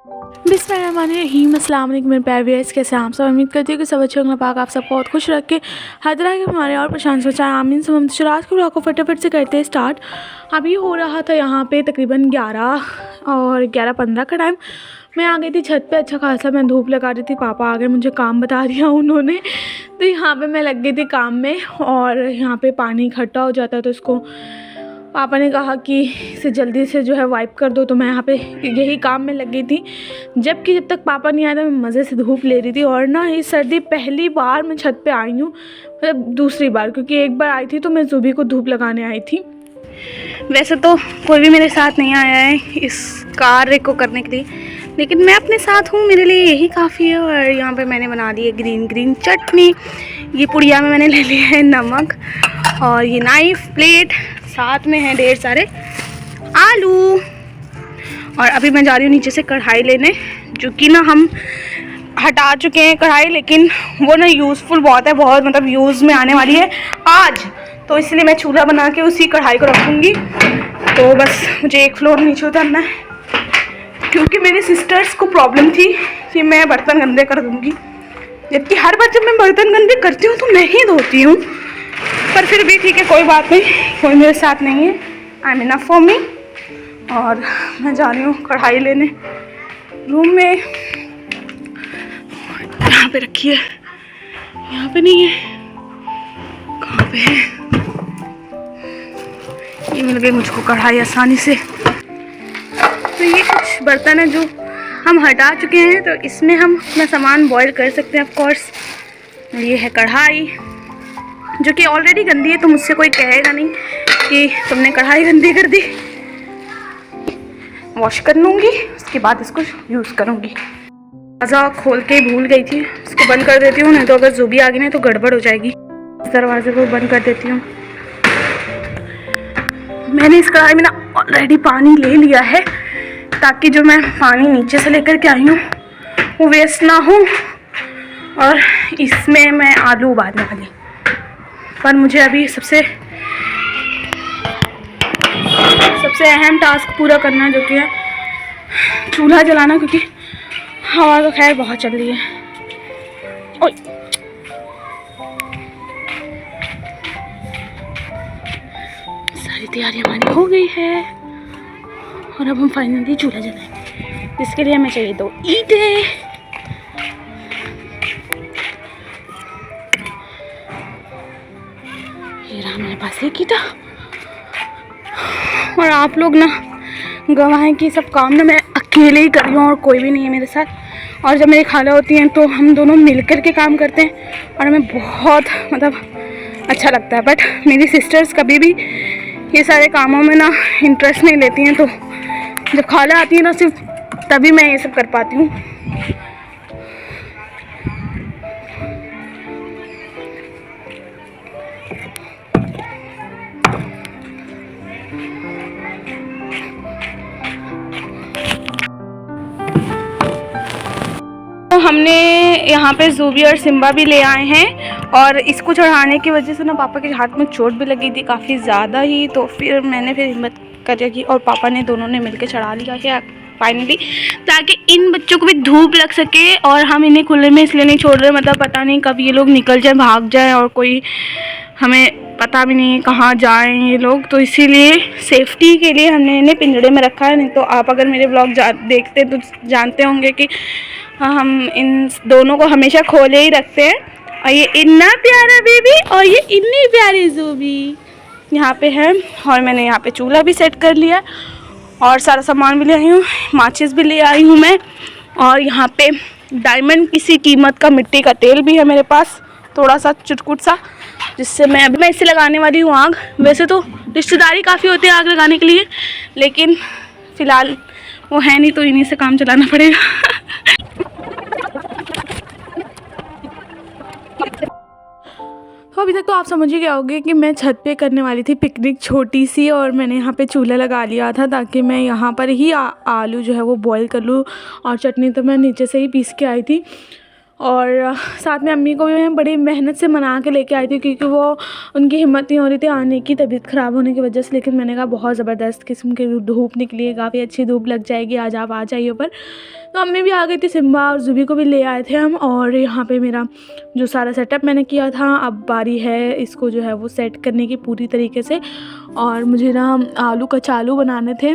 बिस्मिल्लाहिर्रहमानिर्रहीम। अस्सलाम वालेकुम मेरे प्यारे व्यूअर्स, कैसे हैं आप सब। उम्मीद करती हूँ कि सब अच्छे होंगे। पाक आप सब बहुत खुश रख के हर तरह के हमारे और परेशान सोचाएं आमीन। सब हम आज के ब्लॉग को फटाफट से करते हैं स्टार्ट। अभी हो रहा था यहाँ पे तकरीबन 11:15 का टाइम। मैं आ गई थी छत पे, अच्छा खासा मैं धूप लगा रही थी। पापा आ गए, मुझे काम बता दिया उन्होंने, तो यहाँ पे मैं लग गई थी काम में। और यहाँ पे पानी इकट्ठा हो जाता है तो इसको पापा ने कहा कि इसे जल्दी से जो है वाइप कर दो, तो मैं यहाँ पे यही काम में लग गई थी। जबकि जब तक पापा नहीं आया था मैं मज़े से धूप ले रही थी। और ना इस सर्दी पहली बार मैं छत पे आई हूँ, मतलब दूसरी बार, क्योंकि एक बार आई थी तो मैं ज़ुबी को धूप लगाने आई थी। वैसे तो कोई भी मेरे साथ नहीं आया है इस कार्य को करने के लिए, लेकिन मैं अपने साथ हूँ, मेरे लिए यही काफ़ी है। और यहाँ पे मैंने बना ली है ग्रीन चटनी। ये पुड़िया में मैंने ले लिया है नमक, और ये नाइफ प्लेट, साथ में है ढेर सारे आलू। और अभी मैं जा रही हूँ नीचे से कढ़ाई लेने, जो कि ना हम हटा चुके हैं कढ़ाई, लेकिन वो ना यूज़फुल बहुत है, बहुत मतलब यूज़ में आने वाली है आज, तो इसलिए मैं चूल्हा बना के उसी कढ़ाई को रखूँगी। तो बस मुझे एक फ्लोर नीचे उतरना है, क्योंकि मेरी सिस्टर्स को प्रॉब्लम थी कि मैं बर्तन गंदे कर दूँगी, जबकि हर बार जब मैं बर्तन गंदे करती हूँ तो मैं ही धोती हूँ। पर फिर भी ठीक है, कोई बात नहीं, कोई मेरे साथ नहीं है, I am enough for me. और मैं जा रही हूँ कढ़ाई लेने रूम में। यहाँ पे रखी है, यहाँ पे नहीं है, कहाँ पे है? ये मिल गई मुझको कढ़ाई आसानी से। तो ये कुछ बर्तन है जो हम हटा चुके हैं, तो इसमें हम अपना सामान बॉईल कर सकते हैं ऑफ कोर्स। ये है कढ़ाई, जो कि ऑलरेडी गंदी है, तो मुझसे कोई कहेगा नहीं कि तुमने कढ़ाई गंदी कर दी। वॉश कर लूँगी, उसके बाद इसको यूज़ करूँगी। दरवाज़ा खोल के भूल गई थी, इसको बंद कर देती हूँ, नहीं तो अगर ज़ुबी आ गई ना तो गड़बड़ हो जाएगी। इस दरवाजे को बंद कर देती हूँ। मैंने इस कढ़ाई में ना ऑलरेडी पानी ले लिया है, ताकि जो मैं पानी नीचे से लेकर के आई हूँ वो वेस्ट ना हो। और इसमें मैं आलू उबालने वाली, पर मुझे अभी सबसे अहम टास्क पूरा करना है, जो कि है चूल्हा जलाना, क्योंकि हवा तो खैर बहुत चल रही है। ओए सारी तैयारी हमारी हो गई है, और अब हम फाइनली चूल्हा जलाएंगे। इसके लिए हमें चाहिए 2 ईंटें। ये रहा मेरे पास एक ईंटा। और आप लोग ना गवाह कि सब काम ना मैं अकेले ही कर रही हूँ और कोई भी नहीं है मेरे साथ। और जब मेरी खाला होती हैं तो हम दोनों मिलकर के काम करते हैं, और हमें बहुत मतलब अच्छा लगता है। बट मेरी सिस्टर्स कभी भी ये सारे कामों में ना इंटरेस्ट नहीं लेती हैं, तो जब खाला आती है ना सिर्फ तभी मैं ये सब कर पाती हूँ। तो हमने यहाँ पे ज़ुबी और सिम्बा भी ले आए हैं, और इसको चढ़ाने की वजह से ना पापा के हाथ में चोट भी लगी थी काफ़ी ज़्यादा ही। तो फिर मैंने हिम्मत करी और पापा ने दोनों ने मिलकर चढ़ा लिया है फाइनली, ताकि इन बच्चों को भी धूप लग सके। और हम इन्हें खुले में इसलिए नहीं छोड़ रहे, मतलब पता नहीं कब ये लोग निकल जाए, भाग जाए, और कोई हमें पता भी नहीं है कहाँ जाएँ ये लोग, तो इसीलिए सेफ्टी के लिए हमने इन्हें पिंजड़े में रखा है। नहीं तो आप अगर मेरे ब्लॉग देखते तो जानते होंगे कि हम इन दोनों को हमेशा खोले ही रखते हैं। और ये इतना प्यारा बेबी और ये इतनी प्यारी ज़ुबी यहाँ पे है। और मैंने यहाँ पे चूल्हा भी सेट कर लिया, और सारा सामान भी ले आई हूँ, माचिस भी ले आई हूँ मैं। और यहाँ पे डायमंड किसी कीमत का मिट्टी का तेल भी है मेरे पास, थोड़ा सा चुटकुट सा, जिससे मैं इससे लगाने वाली हूँ आग। वैसे तो रिश्तेदारी काफ़ी होती है आग लगाने के लिए, लेकिन फ़िलहाल वो है नहीं, तो इन्हीं से काम चलाना पड़ेगा। तो अभी तक तो आप समझ ही गए होंगे कि मैं छत पे करने वाली थी पिकनिक छोटी सी, और मैंने यहाँ पे चूल्हा लगा लिया था ताकि मैं यहाँ पर ही आलू जो है वो बॉईल कर लूँ। और चटनी तो मैं नीचे से ही पीस के आई थी। और साथ में अम्मी को भी मैं बड़ी मेहनत से मना के लेके आई थी, क्योंकि वो उनकी हिम्मत नहीं हो रही थी आने की, तबीयत ख़राब होने की वजह से। लेकिन मैंने कहा बहुत ज़बरदस्त किस्म की धूप निकली है, काफ़ी अच्छी धूप लग जाएगी, आज आप आ जाइए ऊपर। तो अम्मी भी आ गई थी, सिम्बा और ज़ुबी को भी ले आए थे हम। और यहाँ पे मेरा जो सारा सेटअप मैंने किया था, अब बारी है इसको जो है वो सेट करने की पूरी तरीके से। और मुझे ना आलू कचालू बनाने थे,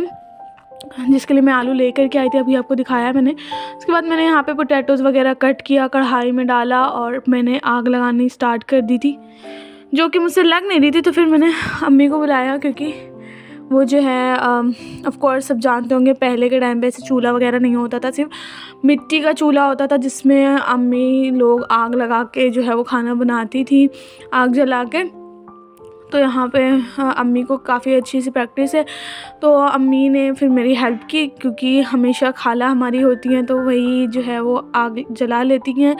जिसके लिए मैं आलू लेकर के आई थी, अभी आपको दिखाया मैंने। उसके बाद मैंने यहाँ पे पोटैटोज़ वगैरह कट किया, कढ़ाई में डाला और मैंने आग लगानी स्टार्ट कर दी थी, जो कि मुझसे लग नहीं रही थी। तो फिर मैंने अम्मी को बुलाया, क्योंकि वो जो है ऑफ कोर्स सब जानते होंगे, पहले के टाइम पे ऐसे चूल्हा वगैरह नहीं होता था, सिर्फ मिट्टी का चूल्हा होता था, जिसमें अम्मी लोग आग लगा के जो है वो खाना बनाती थी, आग जला के। तो यहाँ पे अम्मी को काफ़ी अच्छी सी प्रैक्टिस है, तो अम्मी ने फिर मेरी हेल्प की, क्योंकि हमेशा खाला हमारी होती हैं तो वही जो है वो आग जला लेती हैं।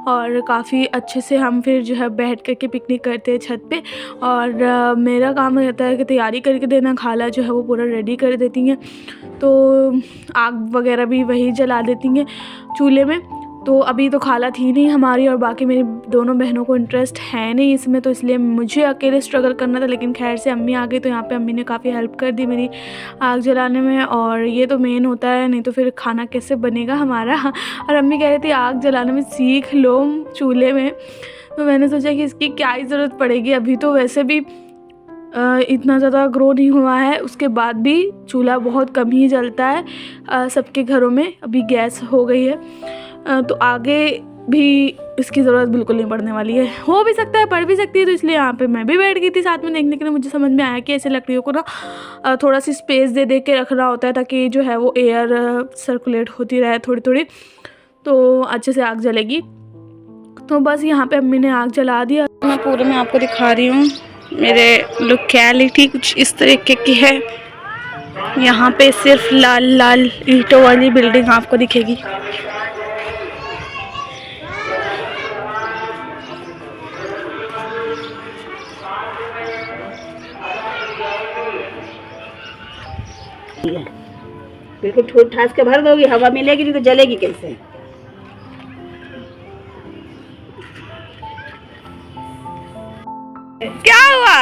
और काफ़ी अच्छे से हम फिर जो है बैठ कर के पिकनिक करते हैं छत पे। और मेरा काम रहता है कि तैयारी करके देना, खाला जो है वो पूरा रेडी कर देती हैं, तो आग वगैरह भी वही जला देती हैं चूल्हे में। तो अभी तो खाला थी नहीं हमारी, और बाकी मेरी दोनों बहनों को इंटरेस्ट है नहीं इसमें, तो इसलिए मुझे अकेले स्ट्रगल करना था। लेकिन खैर से अम्मी आ गई, तो यहाँ पे अम्मी ने काफ़ी हेल्प कर दी मेरी आग जलाने में। और ये तो मेन होता है, नहीं तो फिर खाना कैसे बनेगा हमारा। और अम्मी कह रही थी आग जलाने में सीख लो चूल्हे में, तो मैंने सोचा कि इसकी क्या ही ज़रूरत पड़ेगी, अभी तो वैसे भी इतना ज़्यादा ग्रो नहीं हुआ है, उसके बाद भी चूल्हा बहुत कम ही जलता है सबके घरों में, अभी गैस हो गई है। तो आगे भी इसकी ज़रूरत बिल्कुल नहीं पड़ने वाली है, हो भी सकता है पड़ भी सकती है। तो इसलिए यहाँ पे मैं भी बैठ गई थी साथ में देखने के लिए। मुझे समझ में आया कि ऐसे लकड़ियों को ना थोड़ा सी स्पेस दे दे के रखना होता है, ताकि जो है वो एयर सर्कुलेट होती रहे थोड़ी थोड़ी, तो अच्छे से आग जलेगी। तो बस यहाँ पे अम्मी ने आग जला दिया। मैं पूरे में आपको दिखा रही हूँ, मेरे लोकेलिटी कुछ इस तरीके की है। यहाँ पे सिर्फ लाल लाल ईंटों वाली बिल्डिंग आपको दिखेगी। बिल्कुल ठूस ठास के भर दोगी, हवा मिलेगी नहीं तो जलेगी कैसे। क्या हुआ?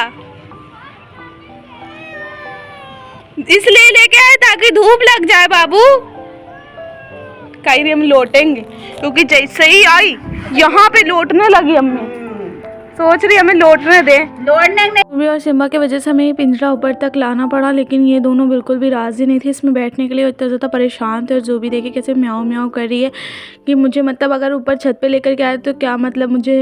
इसलिए लेके आए ताकि धूप लग जाए बाबू। कहीं हम लोटेंगे, क्योंकि जैसे ही आई यहाँ पे लोटने लगी अम्मी, सोच रही हमें लौटने दे। लौटने और सिम्बा की वजह से हमें पिंजरा ऊपर तक लाना पड़ा, लेकिन ये दोनों बिल्कुल भी राज़ी नहीं थे इसमें बैठने के लिए, इतना ज़्यादा परेशान थे। और जो भी देखे कैसे म्याऊं म्याऊं कर रही है कि मुझे मतलब अगर ऊपर छत पे लेकर के आए तो क्या मतलब मुझे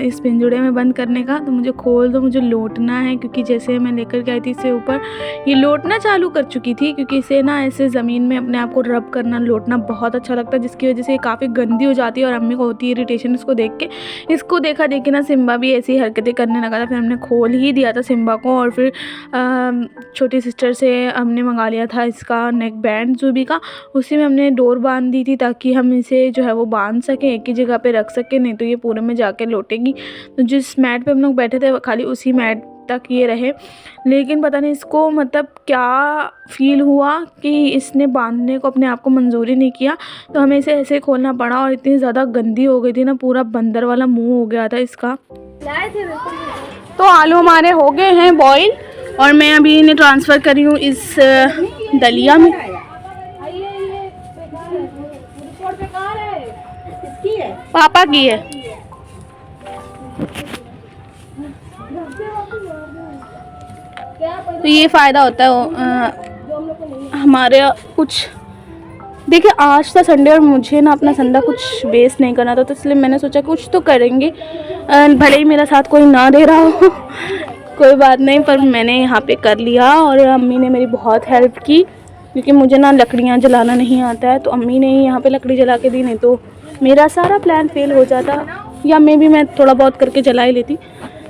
इस पिंजरे में बंद करने का, तो मुझे खोल दो, मुझे लौटना है। क्योंकि जैसे मैं लेकर के आई थी इसे ऊपर, ये लौटना चालू कर चुकी थी, क्योंकि इसे ना ऐसे ज़मीन में अपने आप को रब करना, लौटना बहुत अच्छा लगता है, जिसकी वजह से ये काफ़ी गंदी हो जाती है। और अम्मी को होती है इरिटेशन इसको देख के। इसको देखा देखी ना सिम्बा भी ऐसी हरकतें करने लगा था। फिर हमने खोल ही दिया था सिम्बा को, और फिर छोटी सिस्टर से हमने मंगा लिया था इसका नेक बैंड ज़ुबी का, उसी में हमने डोर बांध दी थी, ताकि हम इसे जो है वो बांध सकें, एक ही जगह पे रख सकें, नहीं तो ये पूरे में जाके लौटेगी। तो जिस मैट पे हम लोग बैठे थे खाली उसी मैट तक ये रहे। लेकिन पता नहीं इसको मतलब क्या फ़ील हुआ कि इसने बांधने को अपने आप को मंजूरी नहीं किया, तो हमें इसे ऐसे खोलना पड़ा। और इतनी ज़्यादा गंदी हो गई थी ना, पूरा बंदर वाला मुंह हो गया था इसका। तो आलू हमारे हो गए हैं बॉईल, और मैं अभी इन्हें ट्रांसफ़र करी हूँ इस दलिया में। पापा की है। तो ये फ़ायदा होता है हमारे कुछ। देखिए आज था संडे और मुझे ना अपना संडे कुछ वेस्ट नहीं करना था, तो इसलिए मैंने सोचा कुछ तो करेंगे, भले ही मेरा साथ कोई ना दे रहा हो कोई बात नहीं, पर मैंने यहाँ पे कर लिया। और अम्मी ने मेरी बहुत हेल्प की, क्योंकि मुझे ना लकड़ियाँ जलाना नहीं आता है, तो अम्मी ने ही यहाँ पे लकड़ी जला के दी, नहीं तो मेरा सारा प्लान फेल हो जाता, या मैं थोड़ा बहुत करके जला ही लेती,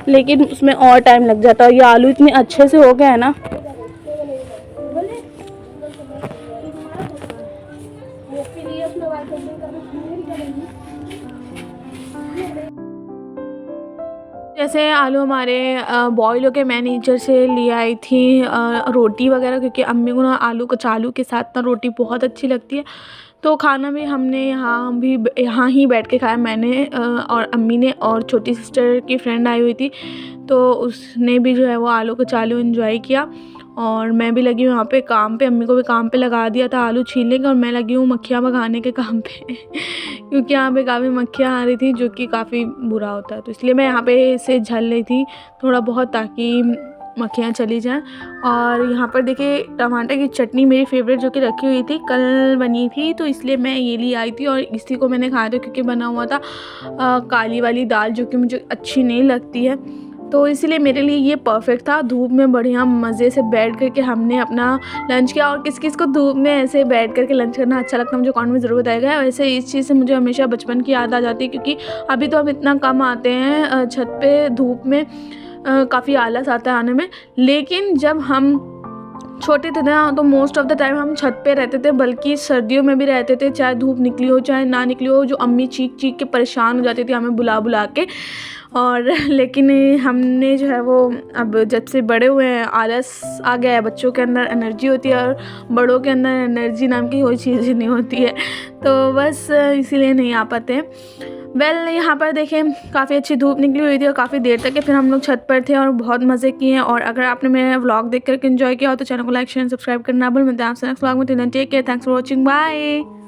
लेकिन उसमें और टाइम लग जाता। और ये आलू इतने अच्छे से हो गए हैं ना, जैसे आलू हमारे बॉयल होके मैं नीचे से ले आई थी रोटी वगैरह, क्योंकि अम्मी को ना आलू कचालू के साथ ना रोटी बहुत अच्छी लगती है। तो खाना भी हमने यहाँ ही बैठ के खाया, मैंने और अम्मी ने, और छोटी सिस्टर की फ्रेंड आई हुई थी तो उसने भी जो है वो आलू कचालू एंजॉय किया। और मैं भी लगी हूँ यहाँ पे काम पे, अम्मी को भी काम पे लगा दिया था आलू छीलने का, और मैं लगी हूँ मक्खियाँ भगाने के काम पे क्योंकि यहाँ पे काफ़ी मक्खियाँ आ रही थी जो कि काफ़ी बुरा होता है, तो इसलिए मैं यहाँ पे से झल रही थी थोड़ा बहुत ताकि मक्खियाँ चली जाएं। और यहाँ पर देखिए टमाटर की चटनी मेरी फेवरेट जो कि रखी हुई थी, कल बनी थी तो इसलिए मैं ये ले आई थी और इसी को मैंने खाया था क्योंकि बना हुआ था काली वाली दाल जो कि मुझे अच्छी नहीं लगती है, तो इसीलिए मेरे लिए ये परफेक्ट था। धूप में बढ़िया मज़े से बैठ करके हमने अपना लंच किया। और किस किस को धूप में ऐसे बैठ करके लंच करना अच्छा लगता है मुझे कमेंट में ज़रूर बताएगा। वैसे इस चीज़ से मुझे हमेशा बचपन की याद आ जाती है क्योंकि अभी तो हम इतना कम आते हैं छत पे धूप में, काफ़ी आलस आता है आने में, लेकिन जब हम छोटे थे ना तो मोस्ट ऑफ़ द टाइम हम छत पे रहते थे, बल्कि सर्दियों में भी रहते थे, चाहे धूप निकली हो चाहे ना निकली हो। जो अम्मी चीख चीख के परेशान हो जाती थी हमें बुला बुला के, और लेकिन हमने जो है वो अब जब से बड़े हुए हैं आलस आ गया है। बच्चों के अंदर एनर्जी होती है और बड़ों के अंदर एनर्जी नाम की कोई चीज़ नहीं होती है, तो बस इसीलिए नहीं आ पाते हैं। यहाँ पर देखें काफ़ी अच्छी धूप निकली हुई थी और काफ़ी देर तक के फिर हम लोग छत पर थे और बहुत मज़े किए हैं। और अगर आपने मेरा व्लॉग देख करके एंजॉय किया हो तो चैनल को लाइक शेयर सब्सक्राइब करना भूल। मिलते हैं आपसे नेक्स्ट व्लॉग में। Take care, thanks for watching, bye.